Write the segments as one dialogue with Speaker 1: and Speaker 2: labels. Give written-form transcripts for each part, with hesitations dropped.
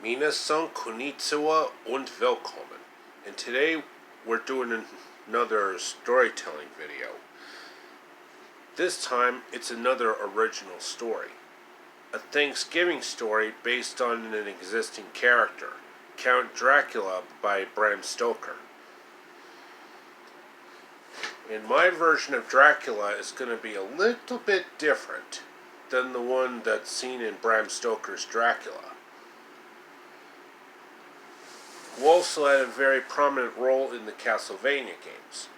Speaker 1: Minasan konnichiwa und willkommen. And today we're doing another storytelling video. This time it's another original story. A Thanksgiving story based on an existing character, Count Dracula by Bram Stoker. And my version of Dracula is going to be a little bit different than the one that's seen in Bram Stoker's Dracula. Who also had a very prominent role in the Castlevania games,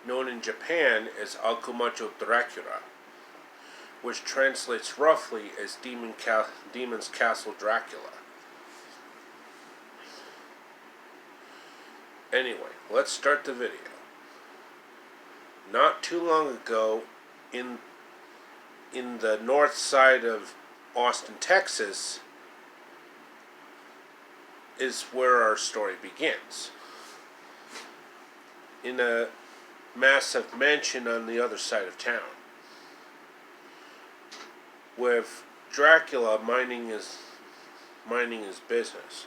Speaker 1: known in Japan as Akumacho Dracula, which translates roughly as Demon's Castle Dracula. Anyway, let's start the video. Not too long ago, in the north side of Austin, Texas, is where our story begins. In a massive mansion on the other side of town, with Dracula minding his business,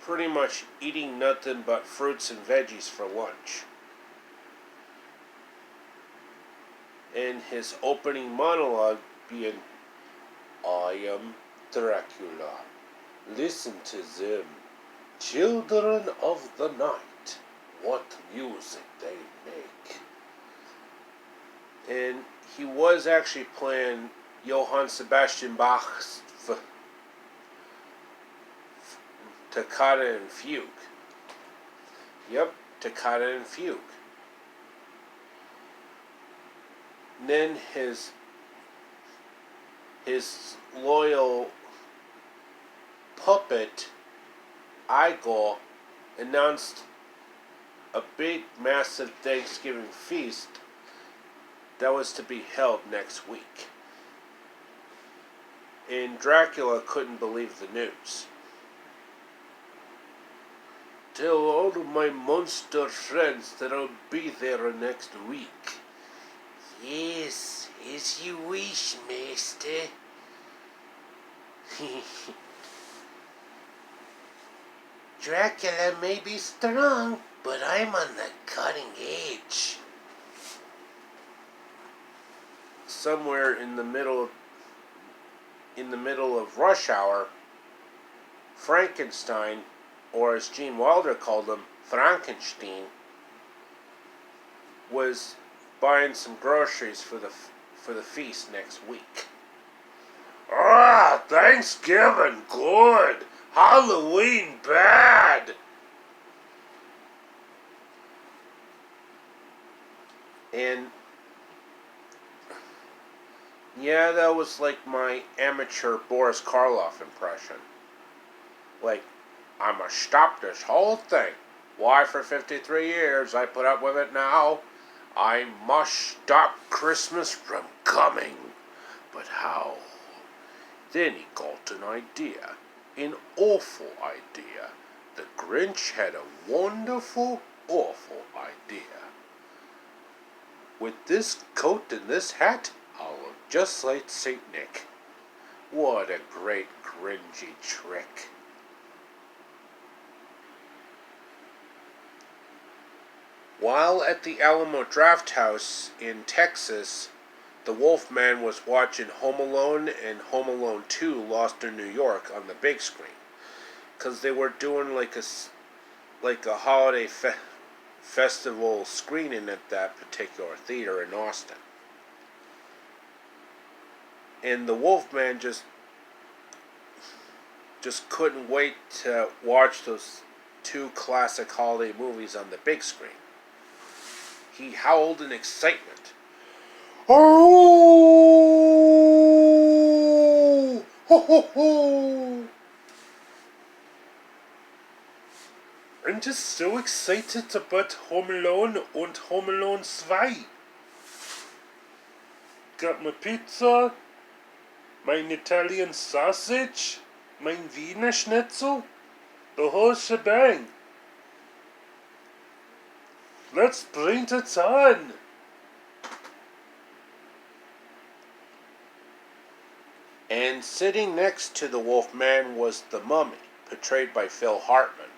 Speaker 1: pretty much eating nothing but fruits and veggies for lunch. And his opening monologue being, "I am Dracula. Listen to them, children of the night, what music they make." And he was actually playing Johann Sebastian Bach's Toccata and Fugue. Yep, Toccata and Fugue. And then his loyal puppet, Igor, announced a big, massive Thanksgiving feast that was to be held next week. And Dracula couldn't believe the news. "Tell all of my monster friends that I'll be there next week." "Yes, as you wish, master." "Dracula may be strong, but I'm on the cutting edge." Somewhere in the middle of rush hour, Frankenstein, or as Gene Wilder called him, Frankenstein, was buying some groceries for the feast next week. Thanksgiving good, Halloween bad. And yeah, that was like my amateur Boris Karloff impression. Like, I must stop this whole thing. Why, for 53 years I put up with it now. I must stop Christmas from coming. But how? Then he got an idea. An awful idea. The Grinch had a wonderful, awful idea. With this coat and this hat, I'll look just like St. Nick. What a great Grinchy trick. While at the Alamo Draft House in Texas, the Wolfman was watching Home Alone and Home Alone 2 Lost in New York on the big screen. Because they were doing like a holiday festival screening at that particular theater in Austin. And the Wolfman just couldn't wait to watch those two classic holiday movies on the big screen. He howled in excitement. "Oh! Ho, ho, ho! I'm just so excited about Home Alone and Home Alone 2. Got my pizza, mein Italian sausage, mein Wiener Schnitzel, the whole shebang. Let's bring it on." And And sitting next to the Wolfman was the Mummy, portrayed by Phil Hartman.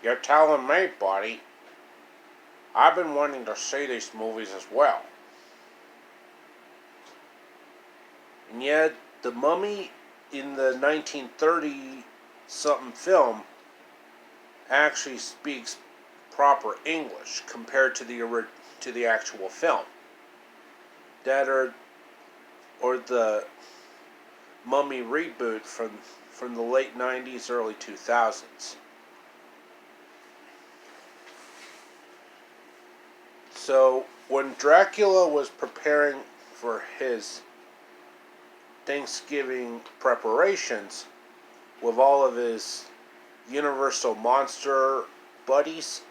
Speaker 1: You're telling me, buddy. I've been wanting to see these movies as well. And yet, the Mummy in the 1930-something film actually speaks proper English compared to the actual film. Or the Mummy reboot from the late 90s, early 2000s. So, when Dracula was preparing for his Thanksgiving preparations with all of his Universal Monster buddies,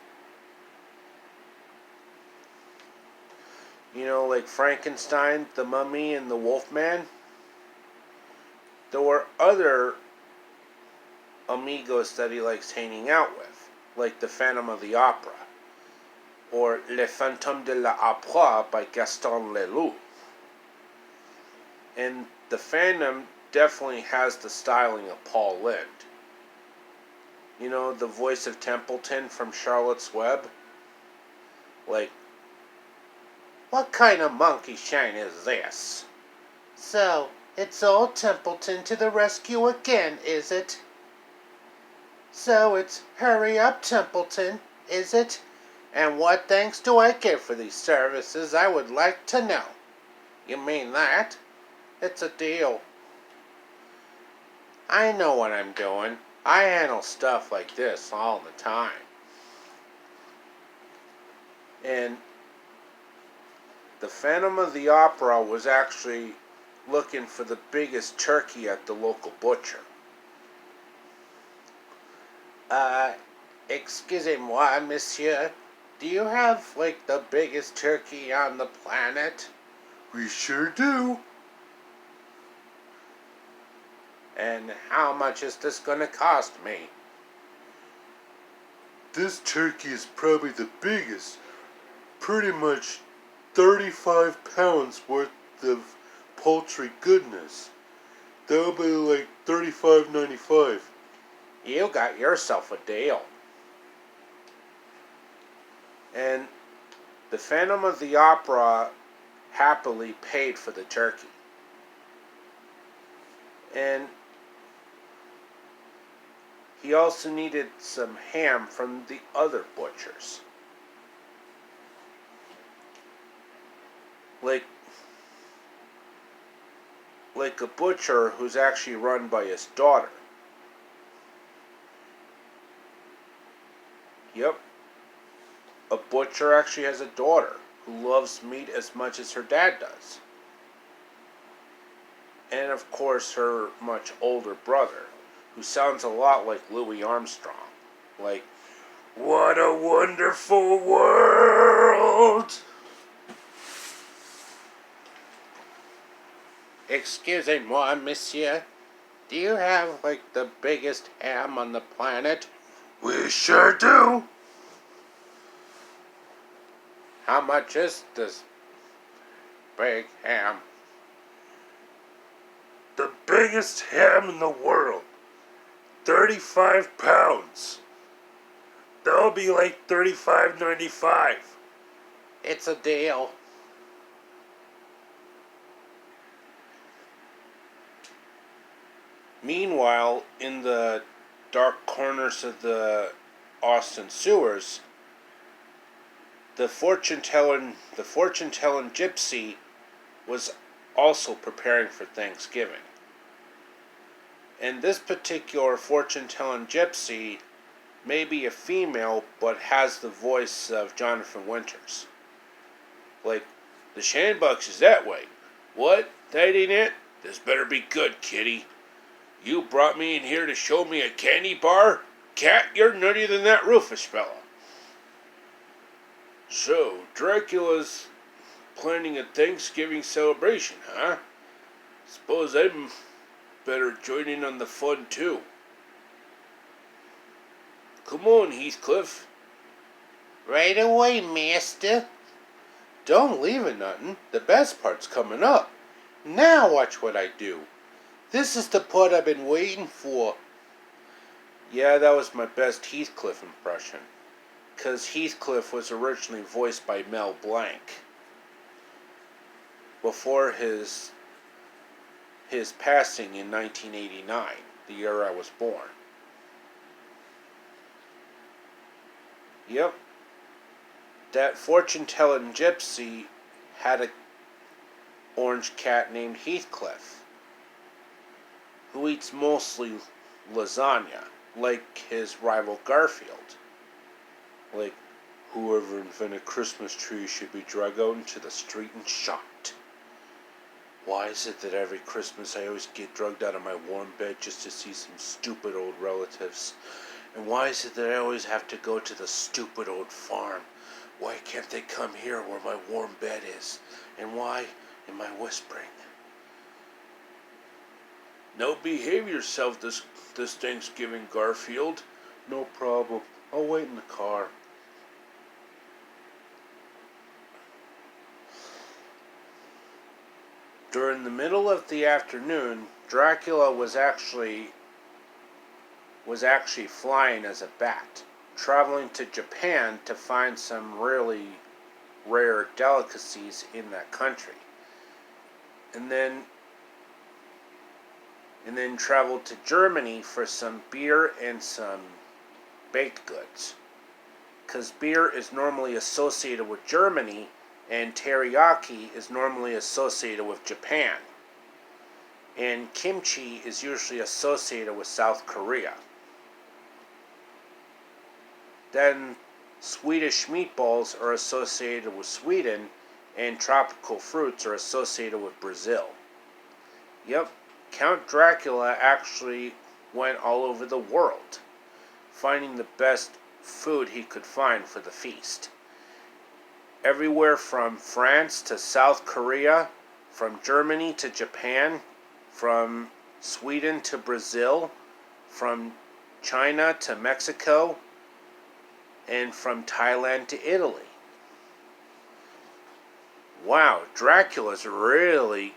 Speaker 1: like Frankenstein, the Mummy, and the Wolfman, there were other amigos that he likes hanging out with, like the Phantom of the Opera, or Le Fantôme de l'Opéra by Gaston Leroux. And the Phantom definitely has the styling of Paul Lynde. The voice of Templeton from Charlotte's Web. Like, what kind of monkey shine is this? So, it's old Templeton to the rescue again, is it? So it's hurry up, Templeton, is it? And what thanks do I get for these services, I would like to know. You mean that? It's a deal. I know what I'm doing. I handle stuff like this all the time. And the Phantom of the Opera was actually looking for the biggest turkey at the local butcher. Excusez-moi, monsieur. Do you have, the biggest turkey on the planet?
Speaker 2: We sure do.
Speaker 1: And how much is this gonna cost me?
Speaker 2: This turkey is probably the biggest. Pretty much 35 pounds worth of poultry goodness. That'll be like $35.95.
Speaker 1: You got yourself a deal. And the Phantom of the Opera happily paid for the turkey. And he also needed some ham from the other butchers. Like a butcher who's actually run by his daughter. Yep. A butcher actually has a daughter who loves meat as much as her dad does. And of course her much older brother, who sounds a lot like Louis Armstrong. Like, what a wonderful world! Excusez-moi, monsieur. Do you have, the biggest ham on the planet?
Speaker 2: We sure do.
Speaker 1: How much is this big ham?
Speaker 2: The biggest ham in the world. 35 pounds. That'll be like $35.95.
Speaker 1: It's a deal. Meanwhile, in the dark corners of the Austin sewers, the fortune-telling gypsy was also preparing for Thanksgiving. And this particular fortune-telling gypsy may be a female, but has the voice of Jonathan Winters. Like, the Shanbucks is that way. What? That ain't it? This better be good, kitty. You brought me in here to show me a candy bar? Cat, you're nuttier than that Rufus fella. So, Dracula's planning a Thanksgiving celebration, huh? Suppose I'm better join in on the fun, too. Come on, Heathcliff.
Speaker 3: Right away, master. Don't leave it nothing. The best part's coming up. Now watch what I do. This is the part I've been waiting for.
Speaker 1: Yeah, that was my best Heathcliff impression. 'Cause Heathcliff was originally voiced by Mel Blanc. Before his passing in 1989, the year I was born. Yep. That fortune-telling gypsy had a orange cat named Heathcliff, who eats mostly lasagna, like his rival Garfield. Like, whoever invented Christmas trees should be dragged out into the street and shot. Why is it that every Christmas I always get drugged out of my warm bed just to see some stupid old relatives? And why is it that I always have to go to the stupid old farm? Why can't they come here where my warm bed is? And why am I whispering? No, behave yourself this Thanksgiving, Garfield. No problem. I'll wait in the car. During the middle of the afternoon, Dracula was actually flying as a bat, traveling to Japan to find some really rare delicacies in that country. And then traveled to Germany for some beer and some baked goods. Because beer is normally associated with Germany, and teriyaki is normally associated with Japan. And kimchi is usually associated with South Korea. Then Swedish meatballs are associated with Sweden, and tropical fruits are associated with Brazil. Yep, Count Dracula actually went all over the world, finding the best food he could find for the feast. Everywhere from France to South Korea, from Germany to Japan, from Sweden to Brazil, from China to Mexico, and from Thailand to Italy. Wow, Dracula's really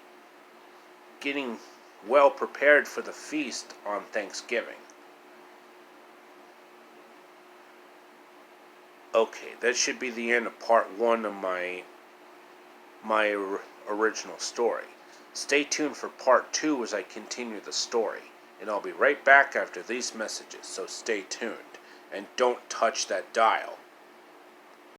Speaker 1: getting well prepared for the feast on Thanksgiving. Okay, that should be the end of part 1 of my original story. Stay tuned for part 2 as I continue the story, and I'll be right back after these messages, so stay tuned, and don't touch that dial.